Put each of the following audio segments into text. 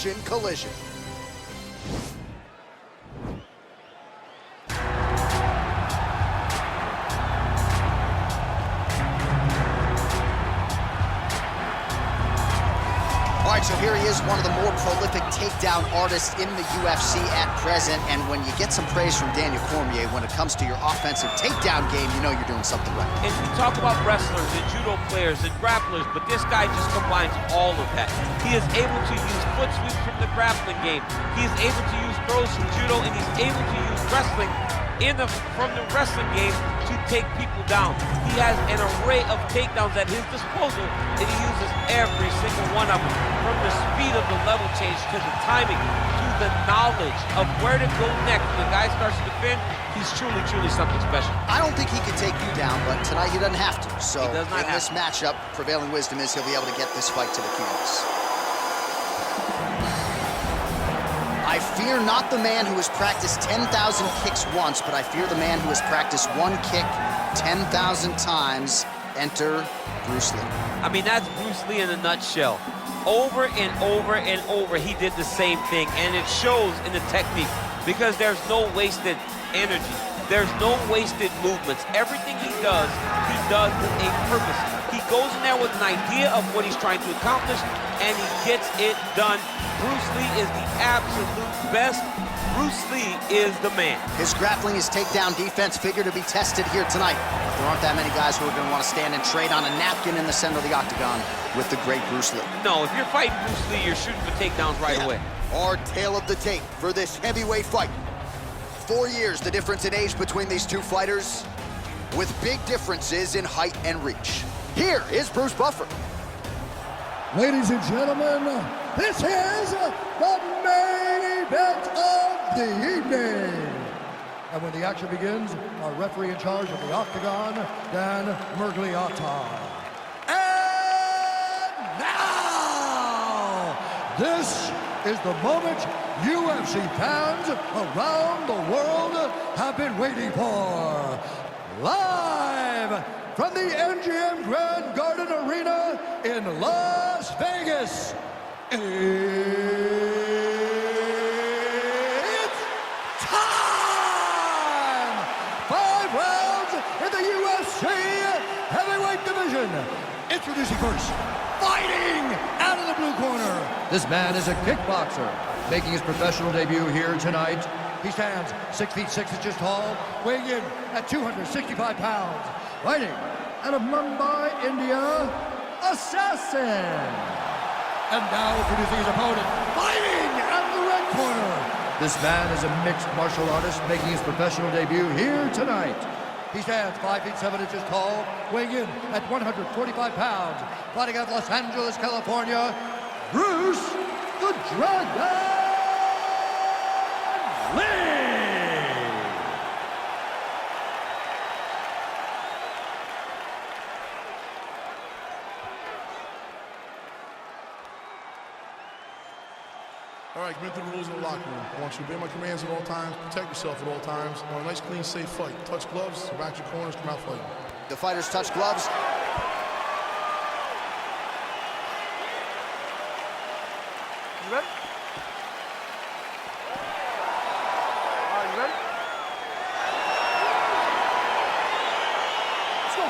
submission collision. All right, so here he is, one of the more prolific takedown artists in the UFC at present. And when you get some praise from Daniel Cormier when it comes to your offensive takedown game, you know you're doing something right. And you talk about wrestlers and judo players and grapplers, but this guy just combines all of that. He is able to use foot sweeps from the grappling game. He is able to use throws from judo, and he's able to use wrestling from the wrestling game to take people down. He has an array of takedowns at his disposal, and he uses every single one of them. From the speed of the level change, to the timing, to the knowledge of where to go next. When the guy starts to defend, he's truly, truly something special. I don't think he can take you down, but tonight he doesn't have to. So in this matchup, prevailing wisdom is he'll be able to get this fight to the canvas. I fear not the man who has practiced 10,000 kicks once, but I fear the man who has practiced one kick 10,000 times. Enter Bruce Lee. I mean, that's Bruce Lee in a nutshell. Over and over and over, he did the same thing, and it shows in the technique because there's no wasted energy. There's no wasted movements. Everything he does with a purpose. He goes in there with an idea of what he's trying to accomplish, and he gets it done. Bruce Lee is the absolute best. Bruce Lee is the man. His grappling, his takedown defense figure to be tested here tonight. But there aren't that many guys who are going to want to stand and trade on a napkin in the center of the octagon with the great Bruce Lee. No, if you're fighting Bruce Lee, you're shooting for takedowns right away. Our tale of the tape for this heavyweight fight. 4 years the difference in age between these two fighters, with big differences in height and reach. Here is Bruce Buffer. Ladies and gentlemen, this is the main event of the evening. And when the action begins, our referee in charge of the octagon, Dan Mergliotta. And now, this is the moment UFC fans around the world have been waiting for. Live from the MGM Grand Garden Arena in Las Vegas, it's time! 5 rounds in the UFC heavyweight division. Introducing first, fighting out of the blue corner. This man is a kickboxer, making his professional debut here tonight. He stands 6 feet 6 inches tall, weighing in at 265 pounds. Fighting out of Mumbai, India, Assassin. And now introducing his opponent, fighting out of the red corner. This man is a mixed martial artist, making his professional debut here tonight. He stands 5 feet 7 inches tall, weighing in at 145 pounds. Fighting out of Los Angeles, California, Bruce the Dragon Lee! All right, commit to the rules of the locker room. I want you to obey my commands at all times, protect yourself at all times. I want a nice, clean, safe fight. Touch gloves, back your corners, come out fighting. The fighters touch gloves. You ready? You ready?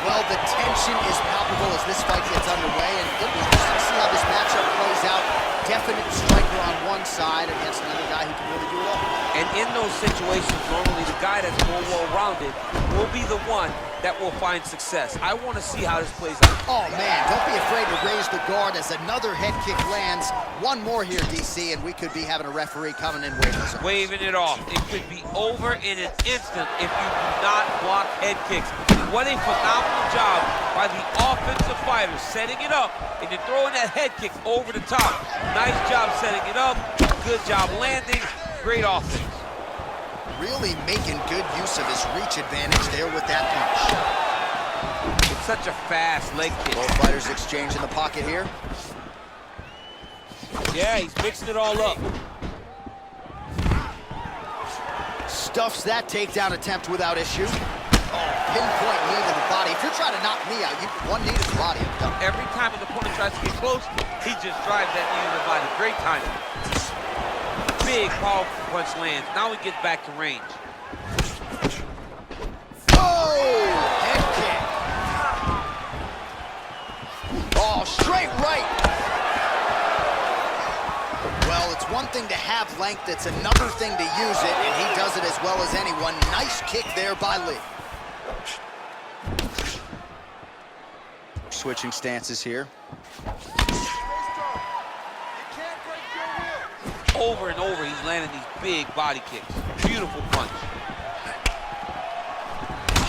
Well, the tension is palpable as this fight gets underway, and it'll be interesting to see how this matchup plays out. Definite striker on one side against another guy who can really do it all. And in those situations, normally the guy that's more well-rounded will be the one that will find success. I want to see how this plays out. Oh, man, don't be afraid to raise the guard as another head kick lands. One more here, DC, and we could be having a referee coming in waving it off. It could be over in an instant if you do not block head kicks. What a phenomenal job by the offensive fighters, setting it up and then throwing that head kick over the top. Nice job setting it up, good job landing, great offense. Really making good use of his reach advantage there with that punch. It's such a fast leg kick. Both fighters exchange in the pocket here. Yeah, he's mixing it all up. Stuffs that takedown attempt without issue. Oh, pinpoint knee to the body. If you're trying to knock me out, one knee to the body. Every time an opponent tries to get close, he just drives that knee to the body. Great timing. Big, powerful punch lands. Now he gets back to range. Oh, head kick. Oh, straight right. Well, it's one thing to have length, it's another thing to use it, and he does it as well as anyone. Nice kick there by Lee. Switching stances here. Over and over, he's landing these big body kicks. Beautiful punch.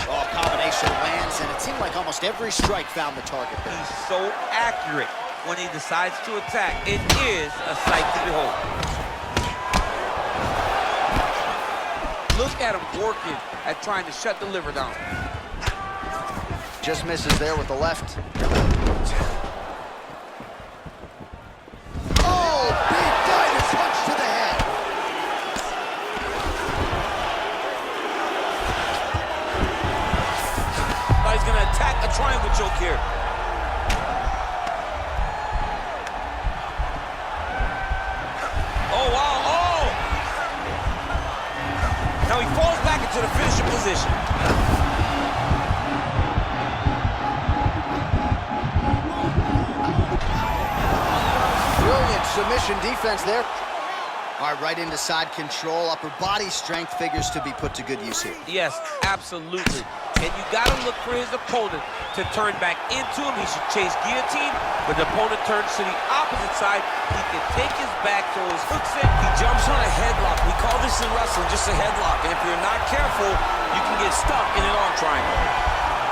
Oh, combination lands, and it seemed like almost every strike found the target there. He's so accurate when he decides to attack. It is a sight to behold. Look at him working at trying to shut the liver down. Just misses there with the left. Oh, big diving punch to the head. Now he's gonna attack a triangle choke here. Oh, wow, oh! Now he falls back into the finishing position. Brilliant submission defense there. All right, right into side control. Upper body strength figures to be put to good use here. Yes, absolutely. And you gotta look for his opponent to turn back into him. He should chase guillotine, but the opponent turns to the opposite side. He can take his back, throw his hooks in. He jumps on a headlock. We call this in wrestling just a headlock. And if you're not careful, you can get stuck in an arm triangle.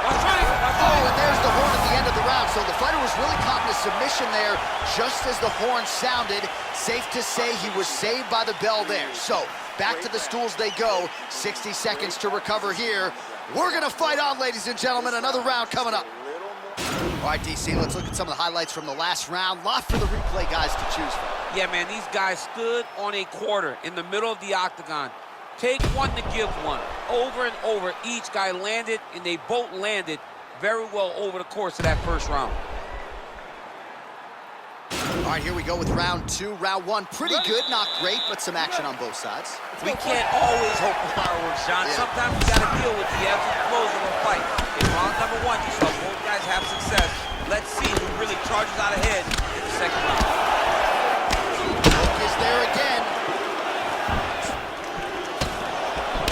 Oh, and there's the horn at the end of the round. So the fighter was really caught in a submission there just as the horn sounded. Safe to say he was saved by the bell there. So back to the stools they go. 60 seconds to recover here. We're gonna fight on, ladies and gentlemen. Another round coming up. All right, DC, let's look at some of the highlights from the last round. Lot for the replay guys to choose from. Yeah, man, these guys stood on a quarter in the middle of the octagon. Take one to give one. Over and over, each guy landed, and they both landed very well over the course of that first round. All right, here we go with round two. Round one, pretty good, not great, but some action on both sides. We can't always hope for fireworks, John. Yeah. Sometimes we gotta deal with the ebbs and flows of a fight. In round number one, you saw both guys have success. Let's see who really charges out ahead in the second round. Hook is there again.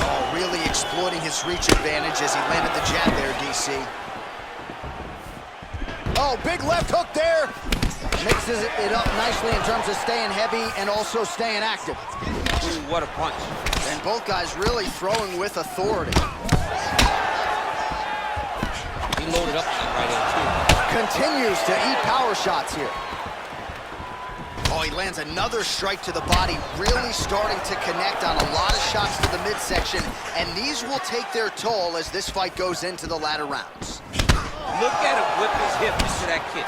Oh, really exploiting his reach advantage as he landed the jab there, DC. Oh, big left hook there. Mixes it up nicely in terms of staying heavy and also staying active. Ooh, what a punch. And both guys really throwing with authority. He loaded up on that right hand, too. Continues to eat power shots here. Oh, he lands another strike to the body, really starting to connect on a lot of shots to the midsection, and these will take their toll as this fight goes into the latter rounds. Look at him whip his hip into that kick.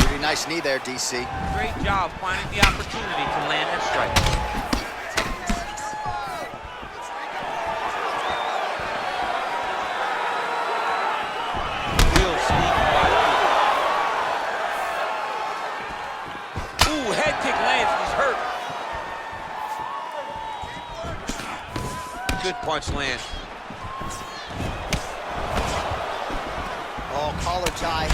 Pretty nice knee there, DC. Great job finding the opportunity to land that strike. Real sneaky body kick. Ooh, head kick lands, he's hurt. Good punch lands. Oh, collar ties.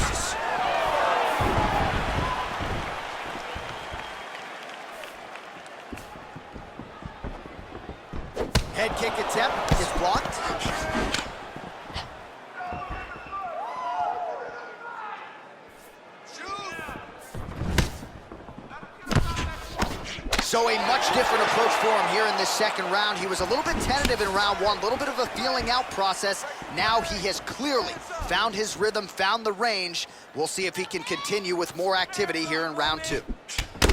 Head kick attempt is blocked. So a much different approach for him here in this second round. He was a little bit tentative in round one, a little bit of a feeling out process. Now he has clearly found his rhythm, found the range. We'll see if he can continue with more activity here in round two.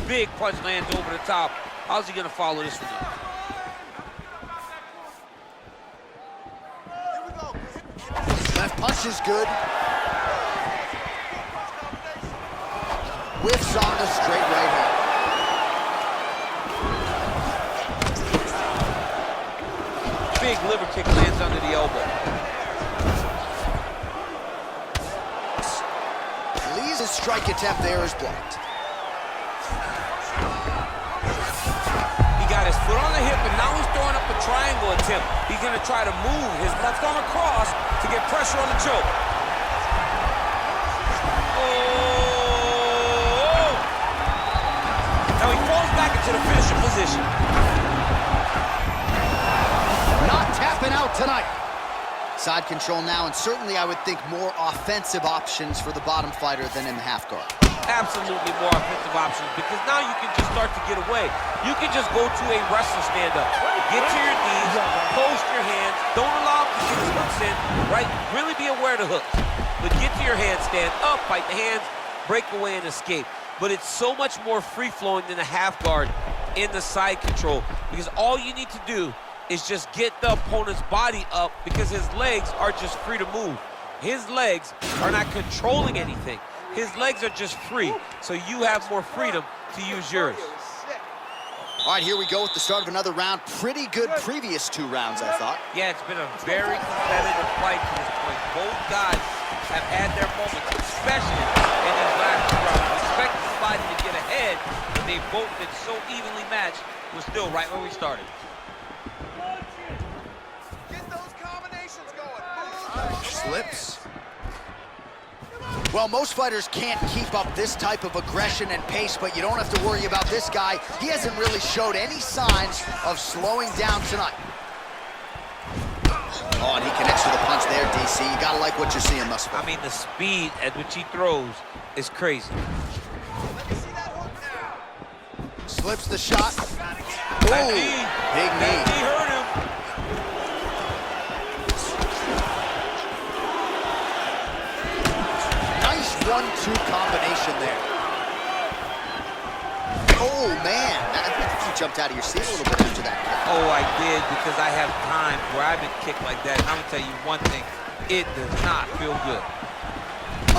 Big punch lands over the top. How's he gonna follow this one up? Left punch is good. Whiffs on the straight right hand. Big liver kick lands under the elbow. Lee's strike attempt there is blocked. He got got his foot on the hip, and now he's throwing up a triangle attempt. He's going to try to move his left arm across to get pressure on the choke. Oh! Now he falls back into the finishing position. Not tapping out tonight. Side control now, and certainly I would think more offensive options for the bottom fighter than in the half guard. Absolutely more offensive options, because now you can just start to get away. You can just go to a wrestler stand-up. Get to your knees, post your hands, don't allow him to get his hooks in, right? Really be aware of the hooks. But get to your hands, stand up, fight the hands, break away and escape. But it's so much more free-flowing than a half guard in the side control, because all you need to do is just get the opponent's body up, because his legs are just free to move. His legs are not controlling anything. His legs are just free, so you have more freedom to use yours. All right, here we go with the start of another round. Pretty good previous 2 rounds, I thought. Yeah, it's been a very competitive fight to this point. Both guys have had their moments, especially in this last 2 rounds. We expected somebody to get ahead, but they've both been so evenly matched. We're still right where we started. Get those combinations going. Slips. Well, most fighters can't keep up this type of aggression and pace, but you don't have to worry about this guy. He hasn't really showed any signs of slowing down tonight. Oh, and he connects with a punch there, DC. You gotta like what you're seeing thus far. I mean, the speed at which he throws is crazy. Slips the shot. Ooh, That knee. big knee. That knee hurt him. Nice 1-2 combination there. Oh, man. I think you jumped out of your seat a little bit after that. Oh, I did, because I have times where I've been kicked like that. And I'm gonna tell you one thing, it does not feel good.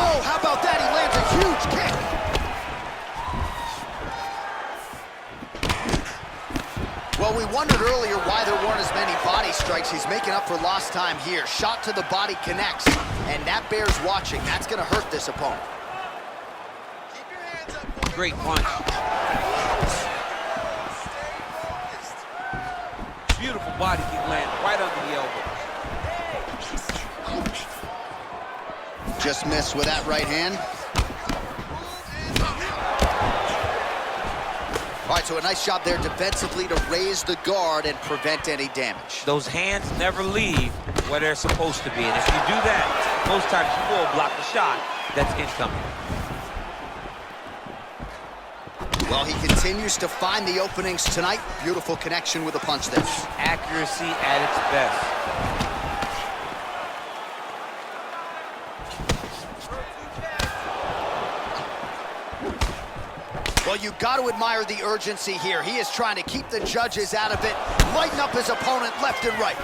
Oh, how about that? He lands a huge kick. Well, we wondered earlier why there weren't as many body strikes. He's making up for lost time here. Shot to the body connects, and that bears watching. That's going to hurt this opponent. Keep your hands up. Great punch. Beautiful body kick land right under the elbow. Just missed with that right hand. All right, so a nice job there defensively to raise the guard and prevent any damage. Those hands never leave where they're supposed to be. And if you do that, most times you will block the shot that's incoming. Well, he continues to find the openings tonight. Beautiful connection with a punch there. Accuracy at its best. Well, you got to admire the urgency here. He is trying to keep the judges out of it, lighten up his opponent left and right.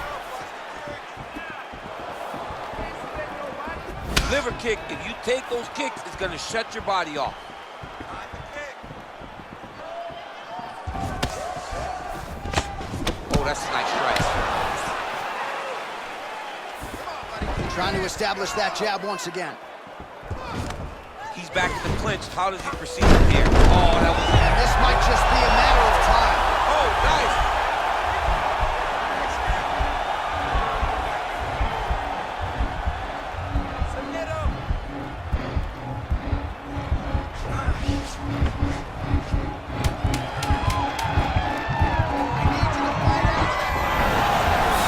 Liver kick, if you take those kicks, it's going to shut your body off. Oh, that's a nice strike. Trying to establish that jab once again. He's back in the clinch. How does he proceed from here? Oh, that was... And this might just be a matter of time. Oh, nice.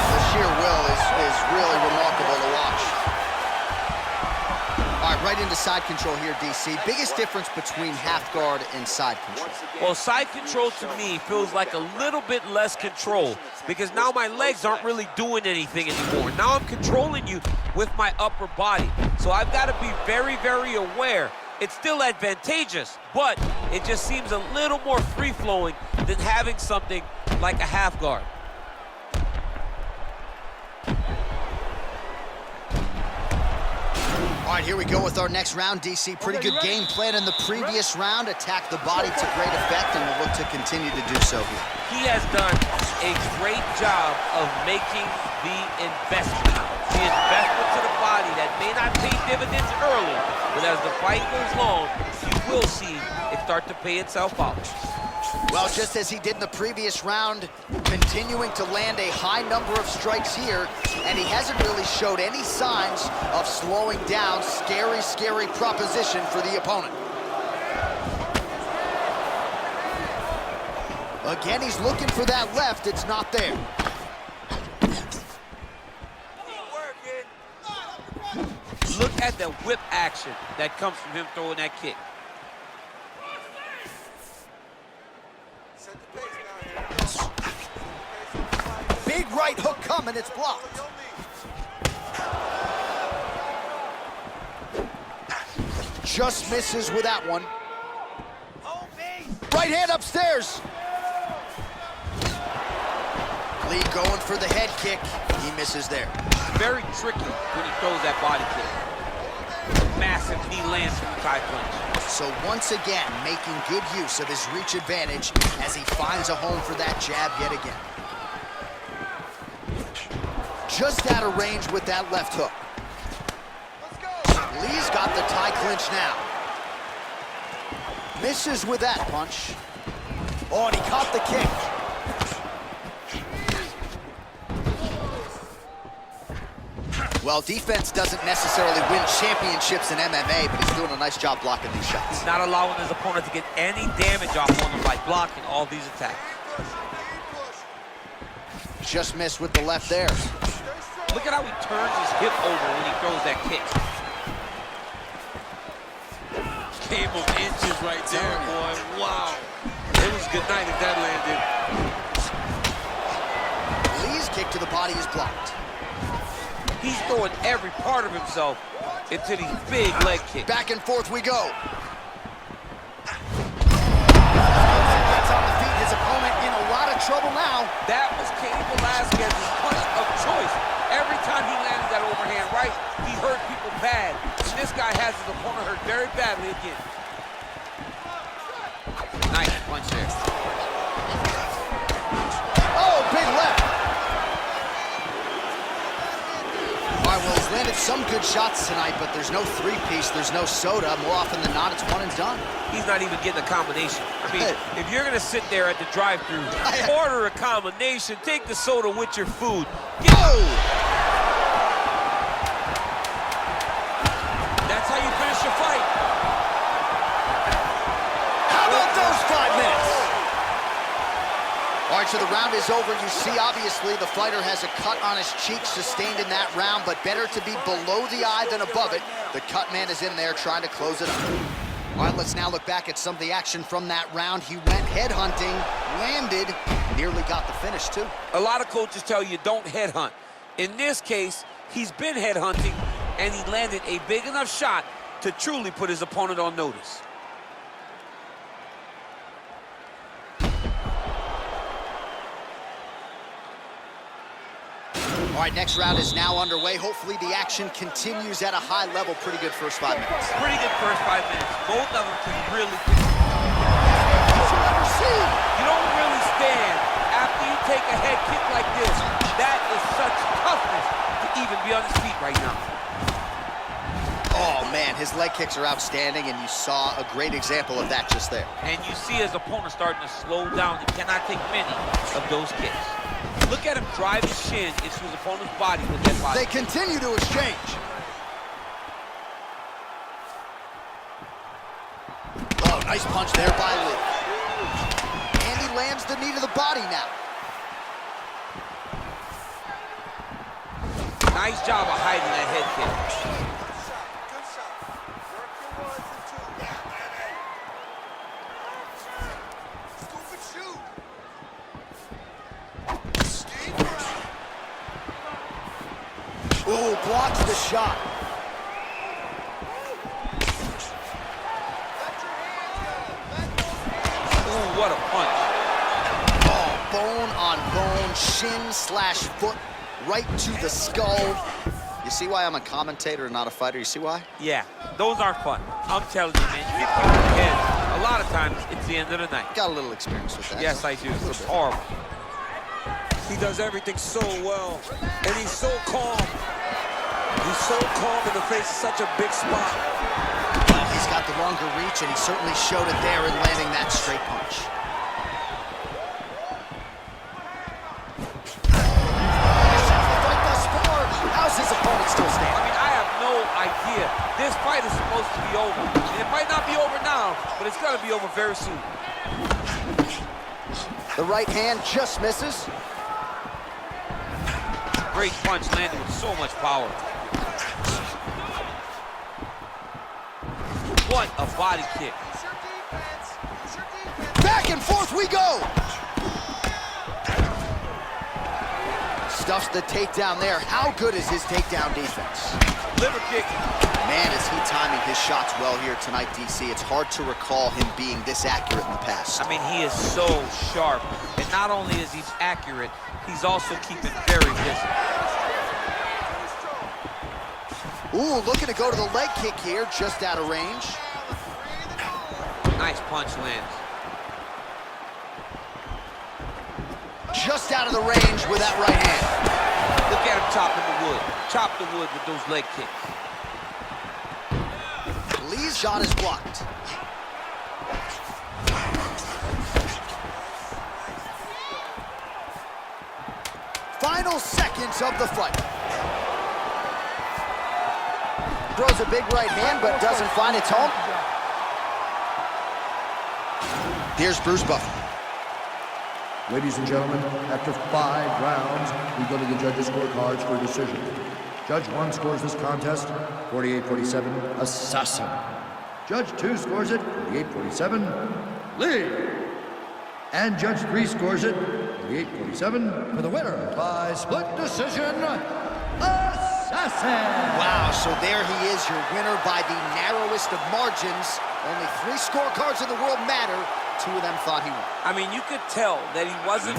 The sheer will is really remarkable to watch. All right, right into side control here, DC. Biggest difference between half guard and side control? Well, side control to me feels like a little bit less control, because now my legs aren't really doing anything anymore. Now I'm controlling you with my upper body. So I've got to be very, very aware. It's still advantageous, but it just seems a little more free-flowing than having something like a half guard. All right, here we go with our next round, DC. Pretty good game plan in the previous round. Attack the body to great effect, and we'll look to continue to do so here. He has done a great job of making the investment. The investment to the body that may not pay dividends early, but as the fight goes long, you will see it start to pay itself out. Well, just as he did in the previous round, continuing to land a high number of strikes here, and he hasn't really showed any signs of slowing down. Scary, scary proposition for the opponent. Again, he's looking for that left. It's not there. Look at the whip action that comes from him throwing that kick. Big right hook coming, it's blocked. Just misses with that one. Right hand upstairs. Lee going for the head kick. He misses there. Very tricky when he throws that body kick. Massive knee lands from the Thai punch. So once again, making good use of his reach advantage as he finds a home for that jab yet again. Just out of range with that left hook. Lee's got the Thai clinch now. Misses with that punch. Oh, and he caught the kick. Well, defense doesn't necessarily win championships in MMA, but he's doing a nice job blocking these shots. He's not allowing his opponent to get any damage off on him by blocking all these attacks. Just missed with the left there. Look at how he turns his hip over when he throws that kick. Game of inches right there, boy. Wow. It was good night if that landed. Lee's kick to the body is blocked. He's throwing every part of himself into these big leg kicks. Back and forth we go. Gets on the feet. His opponent in a lot of trouble now. That was Cain Velasquez's punch of choice. Every time he landed that overhand right, he hurt people bad. And this guy has his opponent hurt very badly again. Nice punch there. Oh, big left. All right, well, he's landed some good shots tonight, but there's no three-piece, there's no soda. More often than not, it's one and done. He's not even getting a combination. I mean, if you're gonna sit there at the drive-thru, order a combination, take the soda with your food. That's how you finish your fight. How about those 5 minutes? All right, so the round is over. You see, obviously, the fighter has a cut on his cheek sustained in that round, but better to be below the eye than above it. The cut man is in there trying to close it up. All right, let's now look back at some of the action from that round. He went headhunting, landed, nearly got the finish, too. A lot of coaches tell you don't headhunt. In this case, he's been headhunting, and he landed a big enough shot to truly put his opponent on notice. All right, next round is now underway. Hopefully the action continues at a high level. Pretty good first 5 minutes. Pretty good first 5 minutes. Both of them can really... You don't really stand after you take a head kick like this. That is such toughness to even be on his feet right now. Oh, man, his leg kicks are outstanding, and you saw a great example of that just there. And you see his opponent starting to slow down. He cannot take many of those kicks. Look at him drive his shin into his opponent's body with that body. They continue to exchange. Oh, nice punch there by Lee. And he lands the knee to the body now. Nice job of hiding that head kick. Ooh, blocks the shot. Ooh, what a punch. Oh, bone on bone, shin slash foot, right to the skull. You see why I'm a commentator and not a fighter? You see why? Yeah, those aren't fun. I'm telling you, man, you get kicked in the head. A lot of times, it's the end of the night. Got a little experience with that. Yes, I do. It's horrible. He does everything so well, and he's so calm. He's so calm in the face of such a big spot. He's got the longer reach, and he certainly showed it there in landing that straight punch. still standing. I mean, I have no idea. This fight is supposed to be over. And it might not be over now, but it's going to be over very soon. The right hand just misses. Great punch landed with so much power. What a body kick. Use your defense. Use your defense. Back and forth we go. Stuffs the takedown there. How good is his takedown defense? Liver kick. Man, is he timing his shots well here tonight, DC. It's hard to recall him being this accurate in the past. I mean, he is so sharp. And not only is he accurate, he's also keeping very busy. Ooh, looking to go to the leg kick here, just out of range. Nice punch lands. Just out of the range with that right hand. Look at him chopping the wood. Chop the wood with those leg kicks. Lee's shot is blocked. Final seconds of the fight. Throws a big right hand, but doesn't find its home. Here's Bruce Buffer. Ladies and gentlemen, after 5 rounds, we go to the judges' scorecards for a decision. Judge 1 scores this contest 48-47, Assassin. Judge 2 scores it 48-47, Lee. And Judge 3 scores it 48-47 for the winner by split decision, Assassin. Wow, so there he is, your winner by the narrowest of margins. Only 3 scorecards in the world matter. 2 of them thought he won. I mean, you could tell that he wasn't